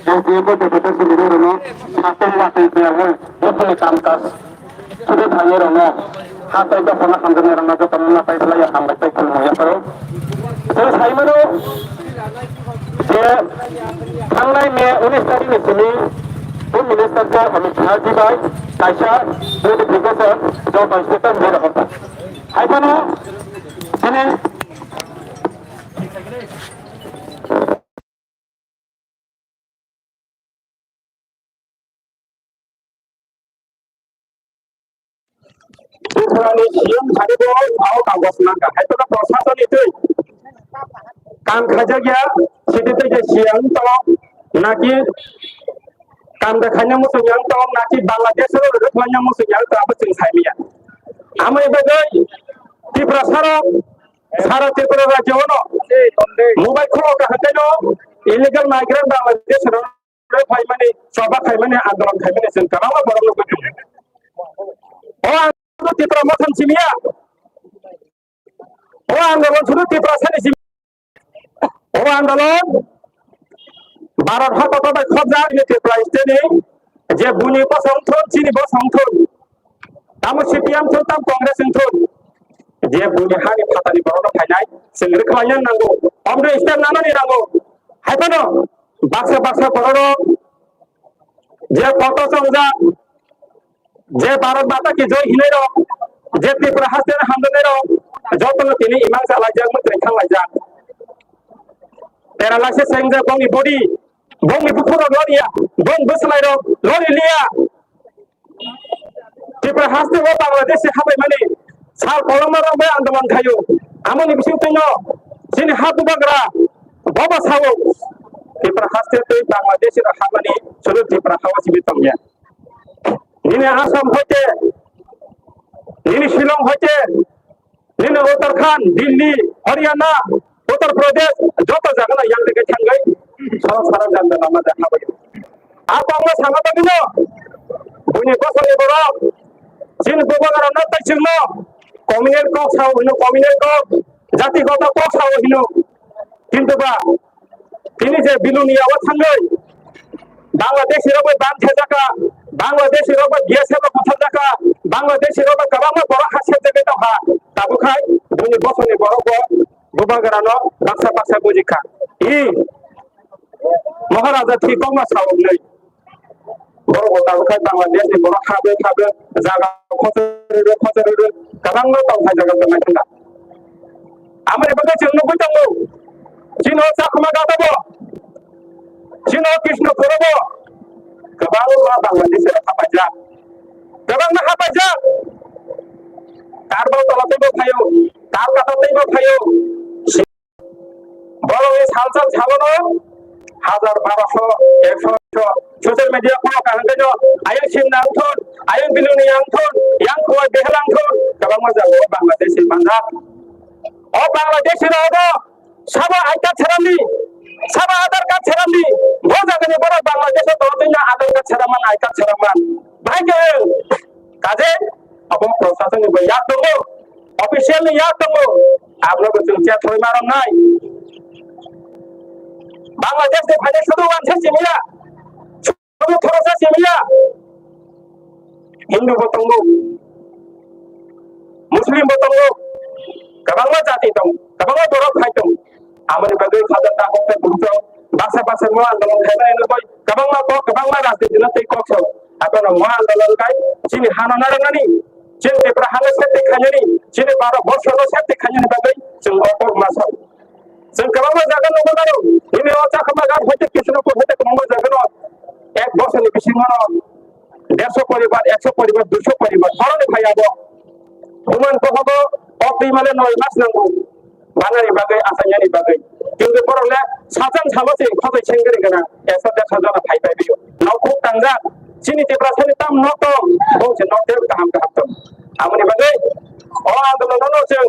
SDM deputy sendiri rono satu waktu itu yang itu kamkas sudah tanya rono hati itu pernah kantornya rono ke teman apa itu yang hambat itu ya bro terus saya mana dia tanglai me 19 tadi ni sini pun minister ko Amit Shah ji bhai Kaisa notification जो परिस्थिति में रहता है mana ini Israeli siang hari itu awak kawas naga, itu kan proses itu. Kan kerja dia, situ je siang tolong, naki kan dekhannya musuh yang tolong naki Bangladesh itu dekhannya musuh yang apa sing saya. Ame bagai di prasara, sara Tripura Raja ono, mobile kau kahte no, illegal migrant Bangladesh itu, khai mani, coba khai mani, andolan khai mani, sen kerana baru lu betul. Oh Tripura mosan simia, oh andolan sudah Tripura sana simia, oh andolan, barat hak atau tak kerja ini Tripura ini, je bunyi pasang thon, sini pasang thon, kamu CPM thon, tam Kongres thon, je bunyi hari kata di barat kayaknya, sendiri kalian nanggu, omre istem nana ni nanggu, hai pano, baksa barat, je foto sangga. जे भारत माता की जय हिने रो जे त्रिपुरा हास्ते हमदने रो जतन तिनी इमां सालाजाक मंत्री खालाजा तेरा लासे सेंजा बंगी बुखुरो लोरिया बंग बसलाय रो लोरि लिया त्रिपुरा हास्ते वो बांग्लादेश से हाबाय माने साल कलमा रो बे आंदोलन खायो आमनि बिसिं तैनो सिनि हातु बाग्रा बाबा सावो त्रिपुरा हास्ते ते बांग्लादेश रो हामानि सुरु Tripura हावासि बितंया ini Assam hote, ini Shillong hote, ini Uttarakhand, Delhi, Haryana, Uttar Pradesh, joto jagana yang deke changai, salah janda nama dah apa itu. Apa orang sangat begini? Bunyi kosong ni borok, sini bukan orang nak tercuma, komunal kok sawo hino, komunal kok, jati kota kok sawo hino, kintu ba, ini je biluni awat changai, Bangladesh iroba banthe jaka, Bangladesh iroba biasa ba kotha jaka, Bangladesh iroba kabama borok hase jage taha, tabu khai, bunyi kosong ni borok bo, bukan kerana baksa bujika. Maharaja thikong ma sawo nei. Borok tabu khai Bangladesh ni borok khabe jaga khotere kabang ma tong jaga tengah tengah. Amare bagai jengno bujangmo, Chino sakma gata bo. Chino Krishna Purabo, Kabang Bangladesh Hapaja, Kabang Hapaja, Tarbo Tolotebo Payo, Tarkatebo Payo, Bolo is Halsal Savono, Hazar Paraso, social media Polo, I am Shin Nanton, I am Biluni Yanton, Young Boy Behelanton, Kabang Bangladesh Manda, Oh Bangladesh Rodo, Saba Aita Charami. Sama adat kat cerami, boza kene borak Bangladesh to tinya adat kat ceraman, aikat ceraman. Baik, kaje, abang prosesan ni banyak tunggu, official ni ya tunggu, abang betul chat thoi maram nai. Bangladesh ni banyak sudu wanse simia, sudu thorosa simia. Hindu bertunggu, Muslim bertunggu, kabangma jati tunggu, kabangma borak khai tunggu. Amari bagai khadar takut terbuka, bahasa semua dalam kena ini boy, kabang ma rasti jelas tikok so, apa nama dalam kai, sini hana narangani, sini perahana seti kanyari, sini para bos solo seti kanyari bagai, semua orang masuk. Sen kabang ma jaga nombor baru, ini orang kemagan hote kisah pun hote nombor jaga no, ek bos ini bisingan, 150 paribar, 100 paribar, 200 paribar, orang ni kaya bo, cuman kau optimalnya 9 mas nanggu. Mana ni bagai asalnya ni bagai. Jadi orang sajan sama sih, kau tu cengkeri kena. Esok dia sajan apa hai bio. Nakuk tangga, sini Tripura sini tam noto, oh je noto kaham tu. Amun ni bagai, oh andolan nono ceng.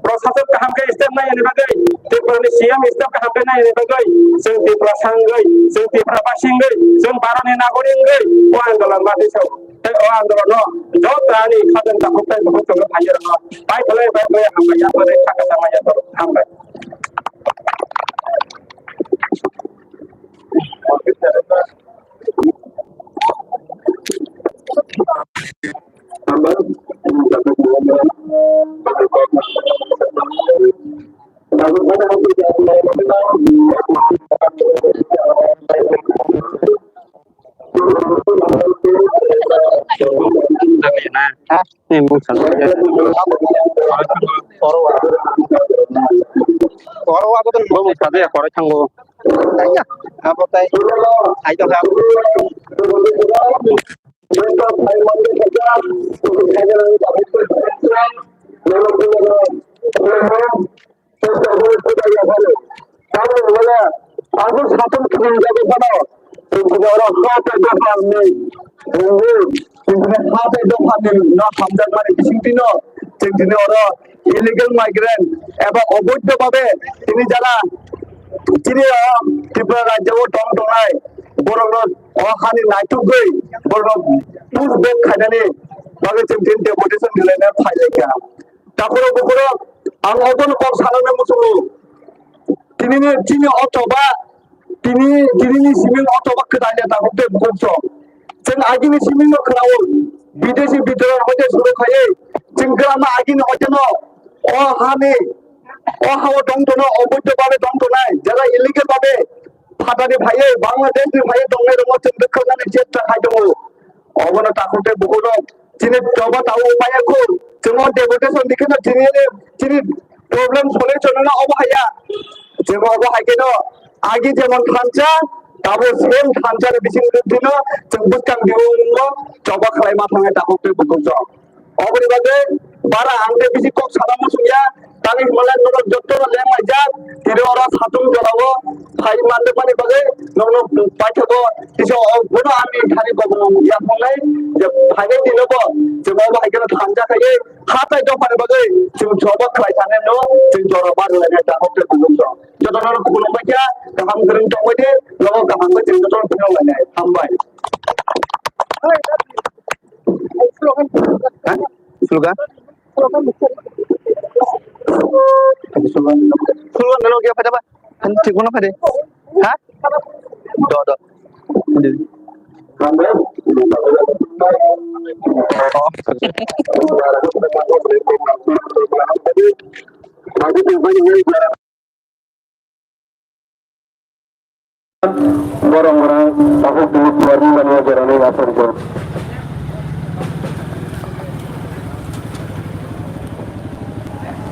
Proses kaham ke istem na ni bagai. Tripura ni siam istem kaham ke na ni bagai. Seng Tripura sanggai, seng Tripura pasinggai, seng para ni nagoringgai. Oh andolan mati so. Oh andolan no, jauh tani sajan takuk tu बहुत तो भाई रहा। भाई भले हम यहाँ पर एक खाका sama ya hambai. Aku tuh mau satu ya korek tanggo. Tanya apa tay? Ayo kan. Aku satu kali jadi pada orang kata depan ni, kata depan ni, nak hamdan mana kisintino, kisintino orang illegal migrant, apa obud tu babe, ini jalan, ini kita raja वो Tom टॉनाय बरोबर अखानी नाइटू गई बरोबर push bake खादाने बागे चिमटिन deputation दिलायना file क्या ताकरो बकरो आं अगन कम सालाना मुसुलु तिनी अटोबा तिनी सिमिल अटोबा खोदाया ताकते बुकसो जों आगिनि सिमिल खोनाव विदेशी बिदर होते सुरु खाये जों ग्रामा आगिनि होतेनो अहानि अहाव दंतनो अबैध भाबे दंतनाय जारा इलिगेल भाबे फाटानि भाये बांलादेशनि भाये दंनाय दङ जों रोखोमनानै जेत्रा खायदङ अबनो ताकते बुकरो तिनी जबा ताव उपायखौ जों डेपुटेशन दिखनो तिनी प्रब्लेम सलिउशन अबहाया जों अबहायकेनो आगे जेमन खानचा दाबो सेम खानचानि बिसिं दिनो जों बुस्कां दिउंगो जबा खालायमा थांनाय ताकते बुकरो अबनि बागै बारा आंदे बिसि कक सालामो सुया तानि मलाई नरो जत्तो लेम आइजा तिरो अरा सातुं जलावो फाइ मानदे माने बागै नरो पाइथको तिसो बनो आमि थानि गबनो या फंनाय जे फाइने दिनोबो जों अबहायकेनो खानचा खायै हाताय दफानि बागै जों जबा खालाय थाने न जों जरा बारलायनाय ताकते बुकरो जतनो खुलुमबाय गाहाम गोरों दंबायदि नरो गाहामबो जों जतनो खुलुमलायनाय हामबाय Slogan? Slogan dulu dia pada apa? Anti guna pada? Hah? Do. Orang-orang aku dulu keluar dari ajaran ini asal jauh.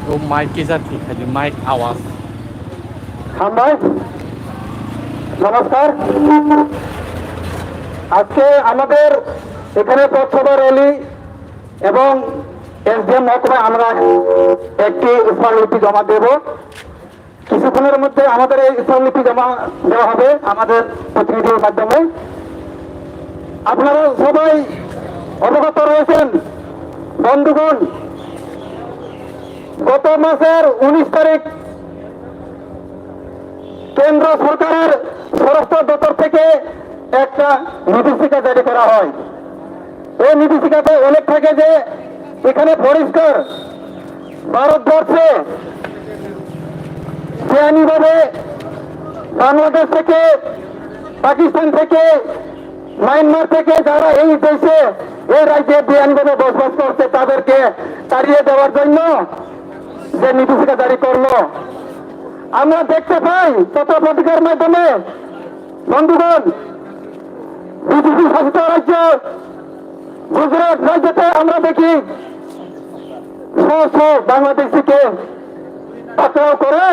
तो माइक के साथ ठीक है माइक आवाज ভাই নমস্কার আজকে আমাদের এখানে পথসভা র্যালি এবং এসডিএম মহকুমায় আমরা একটি স্মারকলিপি জমা দেব কিছুক্ষণের মধ্যে আমাদের এই স্মারকলিপি জমা দেওয়া হবে আমাদের প্রতিনিধির মাধ্যমে আপনারা সবাই অবগত রয়েছেন বন্ধুগণ গত মাসের 19 তারিখ কেন্দ্র সরকারের স্বরাষ্ট্র দপ্তর থেকে একটা নির্দেশিকা জারি করা হয় এই নির্দেশিকাতে উল্লেখ থাকে যে এখানে পরিষ্কার ভারতবর্ষে বেআইনিভাবে বাংলাদেশ থেকে পাকিস্তান থেকে মায়ানমার থেকে যারা এই দেশে এই রাজ্যে বেআইনিভাবে বসবাস করছে তাদেরকে তাড়িয়ে দেওয়ার জন্য যে নির্দেশিকা জারি করলো আমরা দেখতে পাই তথ্যপত্রিকার মাধ্যমে বন্ধুগণ বিজেপি শাসিত রাজ্য গুজরাট রাজ্যতে আমরা দেখি শো বাংলাদেশিকে পাকড়াও করে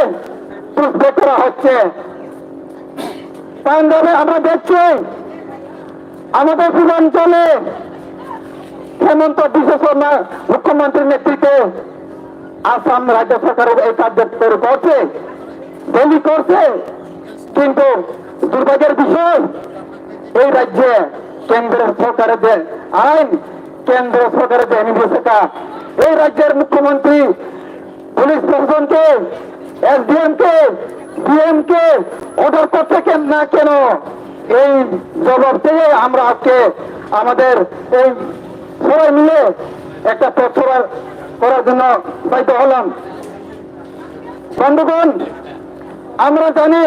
পুষবেক করা হচ্ছে তাইভাবে আমরা দেখছি আমাদের পূর্বাঞ্চলে হেমন্ত বিশ্ব শর্মা মুখ্যমন্ত্রীর নেতৃত্বে আসাম রাজ্য সরকারের এই কার্য করছে দাবি করছে কিন্তু দুর্ভাগ্যের বিষয় এই রাজ্যে কেন্দ্রের সরকারের যে আইন কেন্দ্র সরকারের যে নির্দেশিকা এই রাজ্যের মুখ্যমন্ত্রী পুলিশ প্রশাসনকে এসডিএম কে ডিএম কে অর্ডার করছে না কেন এই জবাব দিয়ে আমরা আজকে আমাদের এই সবাই মিলে একটা পথসভা করার জন্য বাধ্য হলাম বন্ধুগণ আমরা জানি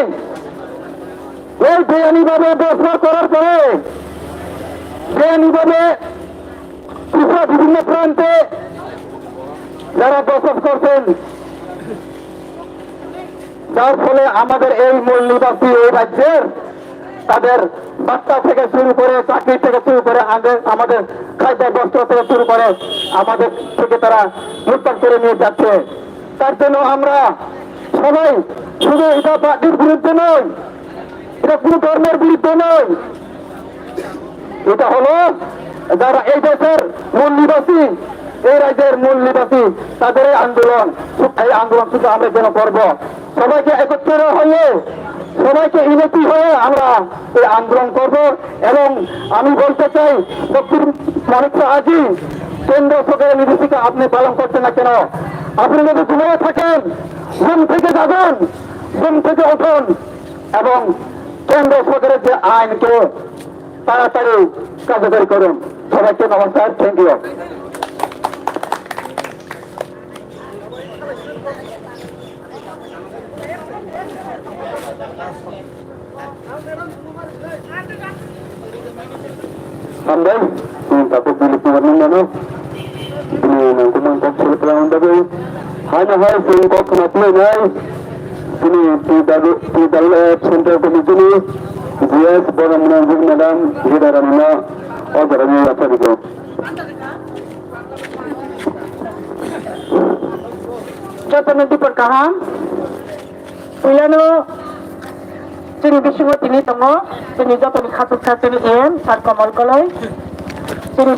এই বেআইনিভাবে বসবাস করার পরে বেআইনিভাবে বিভিন্ন প্রান্তে যারা বসবাস করছেন যার ফলে আমাদের এই মূল নিবাসী এই রাজ্যের তাদের বাচ্চা থেকে শুরু করে চাকরি থেকে শুরু করে আমাদের খাদ্য বস্ত্র থেকে শুরু করে আমাদের থেকে তারা লুটপাট করে নিয়ে যাচ্ছে। তার জন্য আমরা সবাই শুধু এটা পার্টির বিরুদ্ধে নয়, এটা কোনো ধর্মের বিরুদ্ধে নয়, এটা হলো যারা এই দেশের মূল নিবাসী, এই রাজ্যের মূল নিবাসী, তাদের এই আন্দোলন শুধু আমরা যেন করবো। সবাইকে একত্রিত হয়ে, সবাইকে ইউনিটি হয়ে আমরা এই আন্দোলন করব। এবং আমি বলতে চাই, ডক্টর মানিক আজই কেন্দ্র সরকারের নির্দেশিকা আপনি পালন করছেন না কেন? আপনি যদি ঘুমিয়ে থাকেন, ঘুম থেকে যাবেন, ঘুম থেকে উঠুন এবং কেন্দ্র সরকারের যে আইনকে তাড়াতাড়ি কার্যকরী করুন। সবাইকে নমস্কার, thank you. Andai, tapi pilih warna mana? Ini nanti mantap setelah tapi hanya hal singkok kenapa nai? Ini tidak center komisi ini dia sebagai menanjung madam tidak ramai orang ramai apa itu? Jatuh perkahan, Wilano जोंनि बे सिङाव दिनै दङ जोंनि जापानि खाथुक सासेनि M सार कमल कलय